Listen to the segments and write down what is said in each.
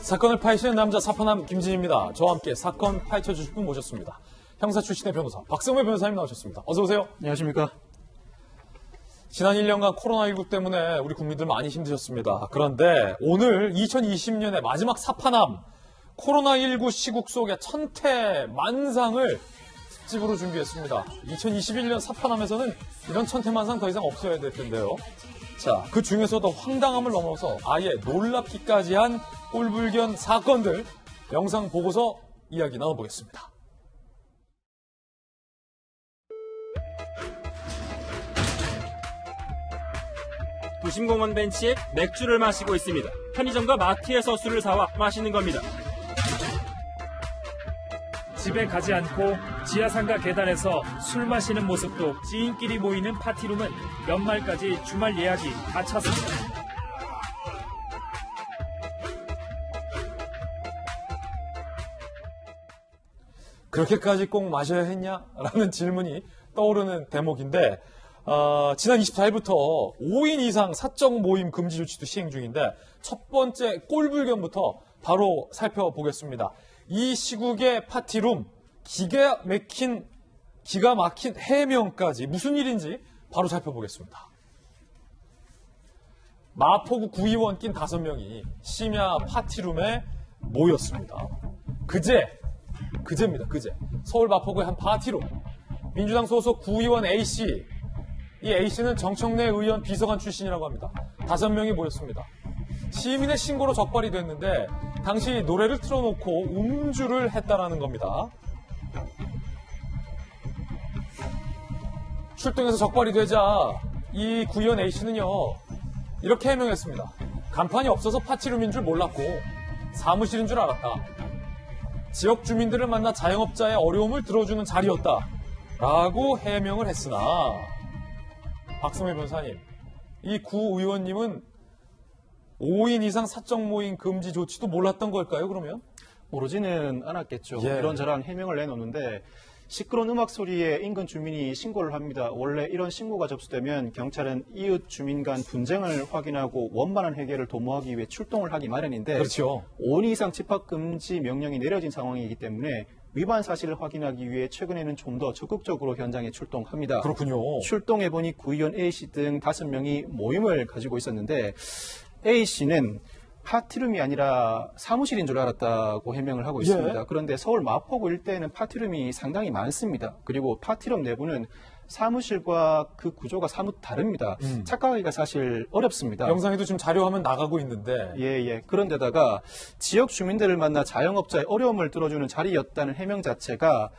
사건을 파헤치는 남자 사파남 김진입니다. 저와 함께 사건 파헤쳐주실 분 모셨습니다. 형사 출신의 변호사 박성회 변호사님 나오셨습니다. 어서 오세요. 안녕하십니까. 지난 1년간 코로나19 때문에 우리 국민들 많이 힘드셨습니다. 그런데 오늘 2020년의 마지막 사파남 코로나19 시국 속의 천태만상을 특집으로 준비했습니다. 2021년 사파남에서는 이런 천태만상 더 이상 없어야 될 텐데요. 자, 그 중에서도 황당함을 넘어서 아예 놀랍기까지 한 꼴불견 사건들 영상 보고서 이야기 나눠보겠습니다. 도심공원 벤치에 맥주를 마시고 있습니다. 편의점과 마트에서 술을 사와 마시는 겁니다. 집에 가지 않고 지하상가 계단에서 술 마시는 모습도 지인끼리 모이는 파티룸은 연말까지 주말 예약이 다 찼습니다. 그렇게까지 꼭 마셔야 했냐? 라는 질문이 떠오르는 대목인데 지난 24일부터 5인 이상 사적 모임 금지 조치도 시행 중인데 첫 번째 꼴불견부터 바로 살펴보겠습니다. 이 시국의 파티룸, 기가 막힌 해명까지 무슨 일인지 바로 살펴보겠습니다. 마포구 구의원 낀 5명이 심야 파티룸에 모였습니다. 그제입니다. 서울 마포구의 한 파티룸. 민주당 소속 구의원 A씨. 이 A씨는 정청래 의원 비서관 출신이라고 합니다. 5명이 모였습니다. 시민의 신고로 적발이 됐는데 당시 노래를 틀어놓고 음주를 했다라는 겁니다. 출동해서 적발이 되자 이 구의원 A씨는요. 이렇게 해명했습니다. 간판이 없어서 파티룸인 줄 몰랐고 사무실인 줄 알았다. 지역 주민들을 만나 자영업자의 어려움을 들어주는 자리였다. 라고 해명을 했으나 박성회 변호사님, 이 구 의원님은 5인 이상 사적 모임 금지 조치도 몰랐던 걸까요, 그러면? 모르지는 않았겠죠. 예. 이런저런 해명을 내놓는데 시끄러운 음악 소리에 인근 주민이 신고를 합니다. 원래 이런 신고가 접수되면 경찰은 이웃 주민 간 분쟁을 확인하고 원만한 해결을 도모하기 위해 출동을 하기 마련인데 그렇죠. 5인 이상 집합 금지 명령이 내려진 상황이기 때문에 위반 사실을 확인하기 위해 최근에는 좀 더 적극적으로 현장에 출동합니다. 그렇군요. 출동해보니 구의원 A씨 등 5명이 모임을 가지고 있었는데 A씨는 파티룸이 아니라 사무실인 줄 알았다고 해명을 하고 있습니다. 예. 그런데 서울 마포구 일대에는 파티룸이 상당히 많습니다. 그리고 파티룸 내부는 사무실과 그 구조가 사뭇 다릅니다. 착각하기가 사실 어렵습니다. 영상에도 지금 자료화면 나가고 있는데 예. 그런데다가 지역 주민들을 만나 자영업자의 어려움을 들어주는 자리였다는 해명 자체가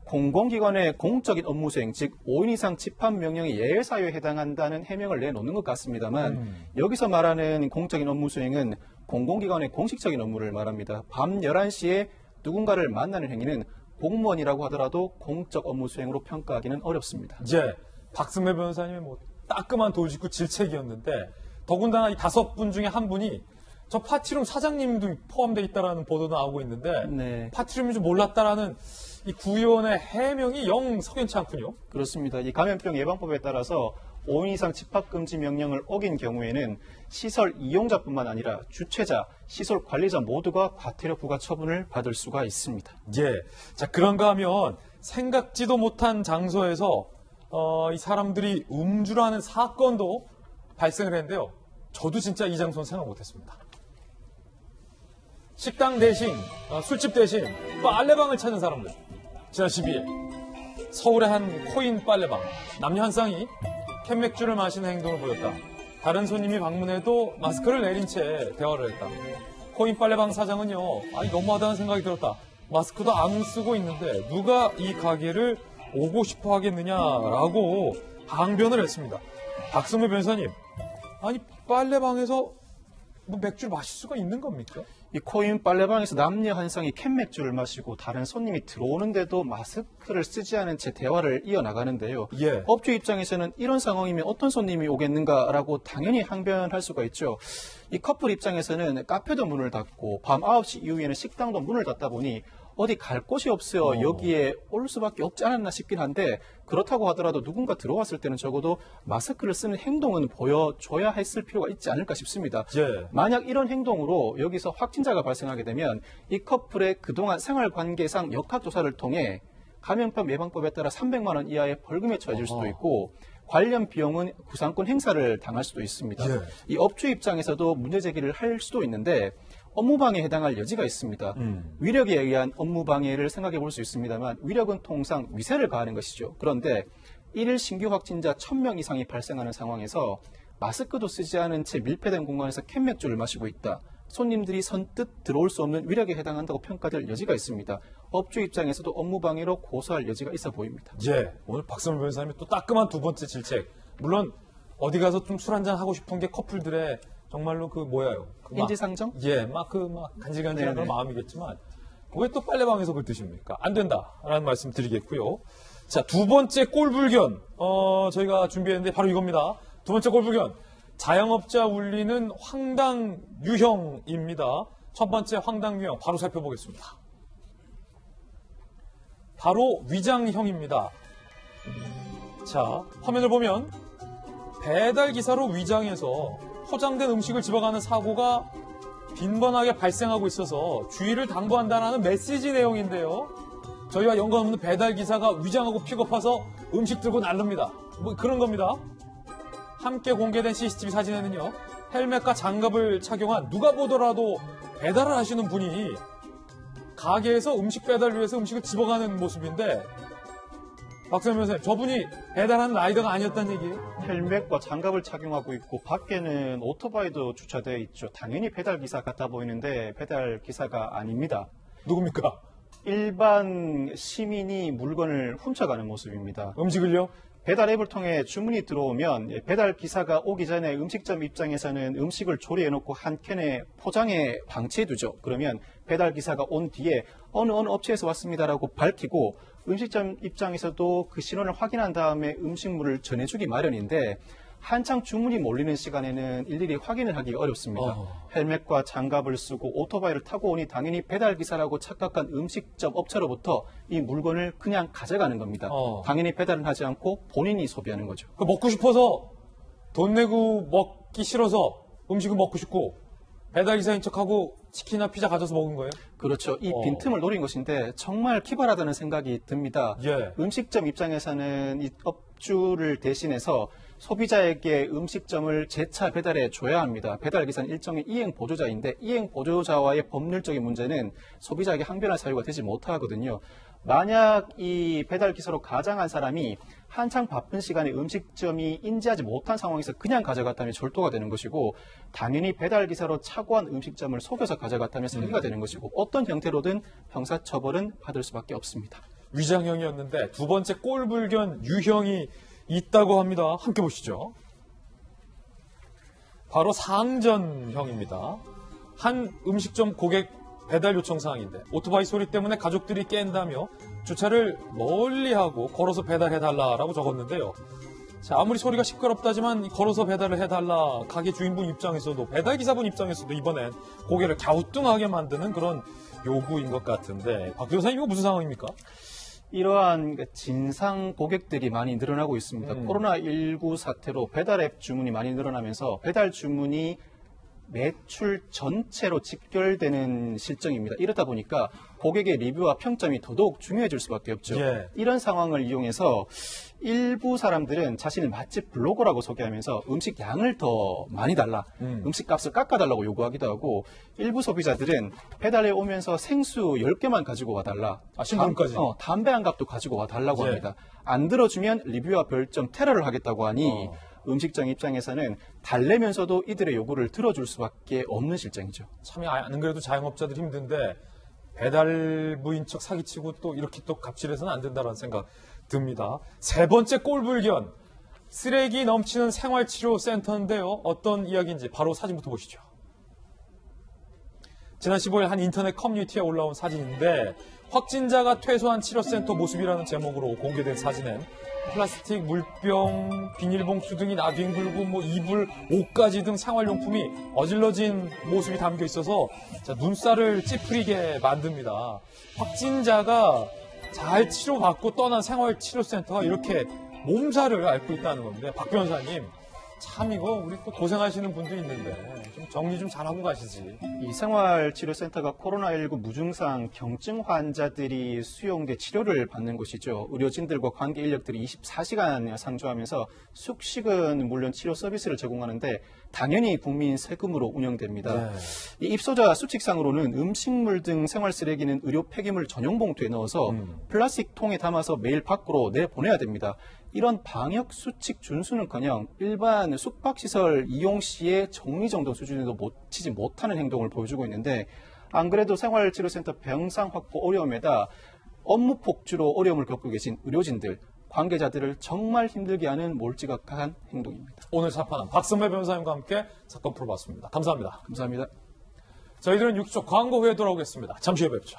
공공기관의 공적인 업무 수행, 즉 5인 이상 집합 명령이 예외사유에 해당한다는 해명을 내놓는 것 같습니다만 여기서 말하는 공적인 업무 수행은 공공기관의 공식적인 업무를 말합니다. 밤 11시에 누군가를 만나는 행위는 공무원이라고 하더라도 공적 업무 수행으로 평가하기는 어렵습니다. 이제 박승래 변호사님의 따끔한 돌직구 질책이었는데 더군다나 이 5분 중에 한 분이 저 파티룸 사장님도 포함되어 있다는 보도도 나오고 있는데 네. 파티룸인 줄 몰랐다라는 이 구의원의 해명이 영 석연치 않군요. 그렇습니다. 이 감염병 예방법에 따라서 5인 이상 집합금지 명령을 어긴 경우에는 시설 이용자뿐만 아니라 주최자, 시설 관리자 모두가 과태료 부과 처분을 받을 수가 있습니다. 예. 자, 그런가 하면 생각지도 못한 장소에서 이 사람들이 음주를 하는 사건도 발생을 했는데요. 저도 진짜 이 장소는 생각 못했습니다. 식당 대신, 술집 대신 빨래방을 찾은 사람들. 지난 12일 서울의 한 코인 빨래방. 남녀 한 쌍이 캔맥주를 마시는 행동을 보였다. 다른 손님이 방문해도 마스크를 내린 채 대화를 했다. 코인 빨래방 사장은요. 너무하다는 생각이 들었다. 마스크도 안 쓰고 있는데 누가 이 가게를 오고 싶어 하겠느냐라고 항변을 했습니다. 박성회 변호사님, 빨래방에서 맥주를 마실 수가 있는 겁니까? 이 코인 빨래방에서 남녀 한 쌍이 캔맥주를 마시고 다른 손님이 들어오는데도 마스크를 쓰지 않은 채 대화를 이어나가는데요. 예. 업주 입장에서는 이런 상황이면 어떤 손님이 오겠는가라고 당연히 항변할 수가 있죠. 이 커플 입장에서는 카페도 문을 닫고 밤 9시 이후에는 식당도 문을 닫다 보니 어디 갈 곳이 없어요. 어. 여기에 올 수밖에 없지 않았나 싶긴 한데 그렇다고 하더라도 누군가 들어왔을 때는 적어도 마스크를 쓰는 행동은 보여줘야 했을 필요가 있지 않을까 싶습니다. 예. 만약 이런 행동으로 여기서 확진자가 발생하게 되면 이 커플의 그동안 생활관계상 역학조사를 통해 감염병 예방법에 따라 300만 원 이하의 벌금에 처해질 수도 있고 관련 비용은 구상권 행사를 당할 수도 있습니다. 예. 이 업주 입장에서도 문제 제기를 할 수도 있는데 업무방해에 해당할 여지가 있습니다. 위력에 의한 업무방해를 생각해 볼 수 있습니다만 위력은 통상 위세를 가하는 것이죠. 그런데 1일 신규 확진자 1000명 이상이 발생하는 상황에서 마스크도 쓰지 않은 채 밀폐된 공간에서 캔맥주를 마시고 있다. 손님들이 선뜻 들어올 수 없는 위력에 해당한다고 평가될 여지가 있습니다. 업주 입장에서도 업무방해로 고소할 여지가 있어 보입니다. 예. 오늘 박선물 변호사님이 또 따끔한 두 번째 질책. 물론 어디 가서 좀 술 한잔 하고 싶은 게 커플들의 정말로 그 뭐야요? 인지상정? 예, 막 간질간질한 그런 네네. 마음이겠지만 왜 또 빨래방에서 그걸 드십니까? 안 된다라는 말씀 드리겠고요. 자, 두 번째 꼴불견 저희가 준비했는데 바로 이겁니다. 두 번째 꼴불견. 자영업자 울리는 황당 유형입니다. 첫 번째 황당 유형 바로 살펴보겠습니다. 바로 위장형입니다. 자, 화면을 보면 배달 기사로 위장해서 포장된 음식을 집어가는 사고가 빈번하게 발생하고 있어서 주의를 당부한다는 메시지 내용인데요. 저희와 연관 없는 배달 기사가 위장하고 픽업해서 음식 들고 날릅니다. 뭐 그런 겁니다. 함께 공개된 CCTV 사진에는요. 헬멧과 장갑을 착용한 누가 보더라도 배달을 하시는 분이 가게에서 음식 배달을 위해서 음식을 집어가는 모습인데 박선영 변호사님, 저분이 배달하는 라이더가 아니었다는 얘기예요? 헬멧과 장갑을 착용하고 있고 밖에는 오토바이도 주차되어 있죠. 당연히 배달 기사 같아 보이는데 배달 기사가 아닙니다. 누굽니까? 일반 시민이 물건을 훔쳐가는 모습입니다. 음식을요? 배달 앱을 통해 주문이 들어오면 배달 기사가 오기 전에 음식점 입장에서는 음식을 조리해 놓고 한 캔에 포장해 방치해 두죠. 그러면 배달 기사가 온 뒤에 어느 업체에서 왔습니다라고 밝히고 음식점 입장에서도 그 신원을 확인한 다음에 음식물을 전해주기 마련인데 한창 주문이 몰리는 시간에는 일일이 확인을 하기가 어렵습니다. 헬멧과 장갑을 쓰고 오토바이를 타고 오니 당연히 배달기사라고 착각한 음식점 업체로부터 이 물건을 그냥 가져가는 겁니다. 당연히 배달은 하지 않고 본인이 소비하는 거죠. 그 먹고 싶어서 돈 내고 먹기 싫어서 음식을 먹고 싶고 배달기사인 척하고 치킨이나 피자 가져서 먹은 거예요? 그렇죠. 이 빈틈을 노린 것인데 정말 기발하다는 생각이 듭니다. 예. 음식점 입장에서는 이 업주를 대신해서 소비자에게 음식점을 재차 배달해 줘야 합니다. 배달기사는 일종의 이행 보조자인데 이행 보조자와의 법률적인 문제는 소비자에게 항변할 사유가 되지 못하거든요. 만약 이 배달기사로 가장한 사람이 한창 바쁜 시간에 음식점이 인지하지 못한 상황에서 그냥 가져갔다면 절도가 되는 것이고 당연히 배달기사로 착오한 음식점을 속여서 가져갔다면 사기가 되는 것이고 어떤 형태로든 형사처벌은 받을 수밖에 없습니다. 위장형이었는데 두 번째 꼴불견 유형이 있다고 합니다. 함께 보시죠. 바로 상전형입니다. 한 음식점 고객 배달 요청 사항인데 오토바이 소리 때문에 가족들이 깬다며 주차를 멀리하고 걸어서 배달해달라라고 적었는데요. 자, 아무리 소리가 시끄럽다지만 걸어서 배달을 해달라 가게 주인분 입장에서도 배달기사분 입장에서도 이번엔 고개를 갸우뚱하게 만드는 그런 요구인 것 같은데 박 변호사님 이거 무슨 상황입니까? 이러한 진상 고객들이 많이 늘어나고 있습니다. 코로나19 사태로 배달앱 주문이 많이 늘어나면서 배달 주문이 매출 전체로 직결되는 실정입니다. 이렇다 보니까 고객의 리뷰와 평점이 더더욱 중요해질 수밖에 없죠. 예. 이런 상황을 이용해서 일부 사람들은 자신을 맛집 블로거라고 소개하면서 음식 양을 더 많이 달라, 음식 값을 깎아달라고 요구하기도 하고 일부 소비자들은 배달해 오면서 생수 10개만 가지고 와달라. 신분까지. 담배 한 갑도 가지고 와달라고 예. 합니다. 안 들어주면 리뷰와 별점 테러를 하겠다고 하니 음식점 입장에서는 달래면서도 이들의 요구를 들어줄 수밖에 없는 실정이죠. 참 안 그래도 자영업자들 힘든데 배달부인 척 사기치고 또 이렇게 또 갑질해서는 안 된다는 생각 듭니다. 세 번째 꼴불견. 쓰레기 넘치는 생활치료센터인데요. 어떤 이야기인지 바로 사진부터 보시죠. 지난 15일 한 인터넷 커뮤니티에 올라온 사진인데 확진자가 퇴소한 치료센터 모습이라는 제목으로 공개된 사진엔 플라스틱 물병, 비닐봉투 등이 나뒹굴고 뭐 이불, 옷가지 등 생활용품이 어질러진 모습이 담겨 있어서 눈살을 찌푸리게 만듭니다. 확진자가 잘 치료받고 떠난 생활치료센터가 이렇게 몸살을 앓고 있다는 건데, 박 변호사님, 참 이거 우리 또 고생하시는 분도 있는데 좀 정리 좀 잘하고 가시지. 이 생활치료센터가 코로나19 무증상 경증 환자들이 수용돼 치료를 받는 곳이죠. 의료진들과 관계 인력들이 24시간 상주하면서 숙식은 물론 치료 서비스를 제공하는데 당연히 국민 세금으로 운영됩니다. 네. 이 입소자 수칙상으로는 음식물 등 생활 쓰레기는 의료 폐기물 전용 봉투에 넣어서 플라스틱 통에 담아서 매일 밖으로 내보내야 됩니다. 이런 방역 수칙 준수는커녕 일반 숙박시설 이용 시에 정리정돈 수준에도 치지 못하는 행동을 보여주고 있는데, 안 그래도 생활치료센터 병상 확보 어려움에다 업무 폭주로 어려움을 겪고 계신 의료진들, 관계자들을 정말 힘들게 하는 몰지각한 행동입니다. 오늘 사파는 박선배 변호사님과 함께 사건 풀어봤습니다. 감사합니다. 감사합니다. 저희들은 6초 광고 후에 돌아오겠습니다. 잠시 후에 뵙죠.